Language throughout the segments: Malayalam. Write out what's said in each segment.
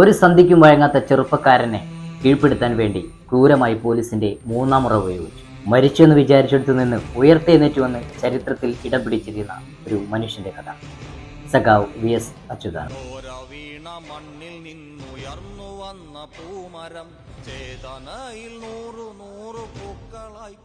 ഒരു സന്ധിക്കും വഴങ്ങാത്ത ചെറുപ്പക്കാരനെ കീഴ്പ്പെടുത്താൻ വേണ്ടി ക്രൂരമായി പോലീസിന്റെ മൂന്നാം മുറ ഉപയോഗിച്ചു. മരിച്ചെന്ന് വിചാരിച്ചെടുത്തു നിന്ന് ഉയർത്തെഴുന്നേറ്റുവെന്ന് ചരിത്രത്തിൽ ഇടം പിടിച്ചിരുന്ന ഒരു മനുഷ്യന്റെ കഥ. സഖാവ് VS അച്യുതാനന്ദൻ. മണ്ണിൽ നിന്നുയർന്നു വന്ന പൂമരം ചേതനയിൽ നൂറു പൂക്കളായി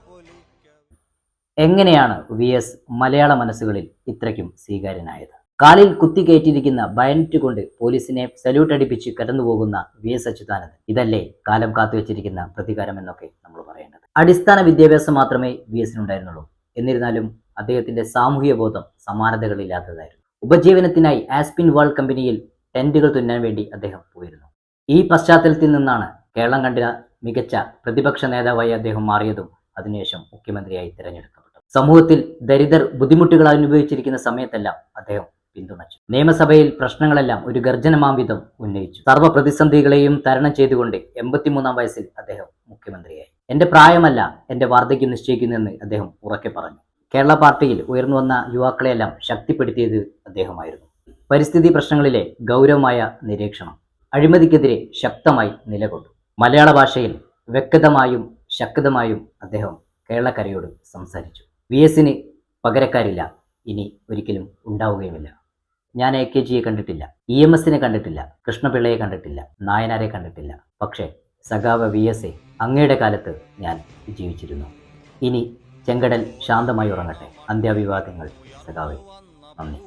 എങ്ങനെയാണ് VS മലയാള മനസ്സുകളിൽ ഇത്രയ്ക്കും സ്വീകാര്യനായത്? കാലിൽ കുത്തിക്കയറ്റിയിരിക്കുന്ന ബയനറ്റ് കൊണ്ട് പോലീസിനെ സല്യൂട്ട് അടിപ്പിച്ച് കടന്നുപോകുന്ന VS അച്യുതാനന്ദൻ. ഇതല്ലേ കാലം കാത്തുവെച്ചിരിക്കുന്ന പ്രതികാരം എന്നൊക്കെ നമ്മൾ പറയേണ്ടത്. അടിസ്ഥാന വിദ്യാഭ്യാസം മാത്രമേ VSനുണ്ടായിരുന്നുള്ളൂ. എന്നിരുന്നാലും അദ്ദേഹത്തിന്റെ സാമൂഹിക ബോധം സമാനതകളില്ലാത്തതായിരുന്നു. ഉപജീവനത്തിനായി ആസ്പിൻ വാൾ കമ്പനിയിൽ ടെന്റുകൾ തുന്നാൻ വേണ്ടി അദ്ദേഹം പോയിരുന്നു. ഈ പശ്ചാത്തലത്തിൽ നിന്നാണ് കേരളം കണ്ട മികച്ച പ്രതിപക്ഷ നേതാവായി അദ്ദേഹം മാറിയതും അതിനുശേഷം മുഖ്യമന്ത്രിയായി തിരഞ്ഞെടുക്കപ്പെട്ടു. സമൂഹത്തിൽ ദരിദ്രർ ബുദ്ധിമുട്ടുകൾ അനുഭവിച്ചിരിക്കുന്ന സമയത്തെല്ലാം അദ്ദേഹം പിന്തുണച്ചു. നിയമസഭയിൽ പ്രശ്നങ്ങളെല്ലാം ഒരു ഗർജനമാംവിധം ഉന്നയിച്ചു. സർവ്വ പ്രതിസന്ധികളെയും തരണം ചെയ്തുകൊണ്ട് 83-ാം വയസ്സിൽ അദ്ദേഹം മുഖ്യമന്ത്രിയായി. എന്റെ പ്രായമല്ല എന്റെ വാർദ്ധക്യം നിശ്ചയിക്കുന്നെന്ന് അദ്ദേഹം ഉറക്കെ പറഞ്ഞു. കേരള പാർട്ടിയിൽ ഉയർന്നു വന്ന യുവാക്കളെയെല്ലാം ശക്തിപ്പെടുത്തിയത് അദ്ദേഹമായിരുന്നു. പരിസ്ഥിതി പ്രശ്നങ്ങളിലെ ഗൗരവമായ നിരീക്ഷണം, അഴിമതിക്കെതിരെ ശക്തമായി നിലകൊണ്ടു. മലയാള ഭാഷയിൽ വ്യക്തമായും ശക്തമായും അദ്ദേഹം കേരളക്കരയോട് സംസാരിച്ചു. VSന് പകരക്കാരില്ല, ഇനി ഒരിക്കലും ഉണ്ടാവുകയുമില്ല. ഞാൻ AKGയെ കണ്ടിട്ടില്ല, EMSനെ കണ്ടിട്ടില്ല, കൃഷ്ണപിള്ളയെ കണ്ടിട്ടില്ല, നായനാരെ കണ്ടിട്ടില്ല. പക്ഷേ സഖാവ് VS അങ്ങയുടെ കാലത്ത് ഞാൻ ജീവിച്ചിരുന്നു. ഇനി ചെങ്കടൽ ശാന്തമായി ഉറങ്ങട്ടെ. അന്ത്യാഭിവാദങ്ങൾ സഖാവേ. നന്ദി.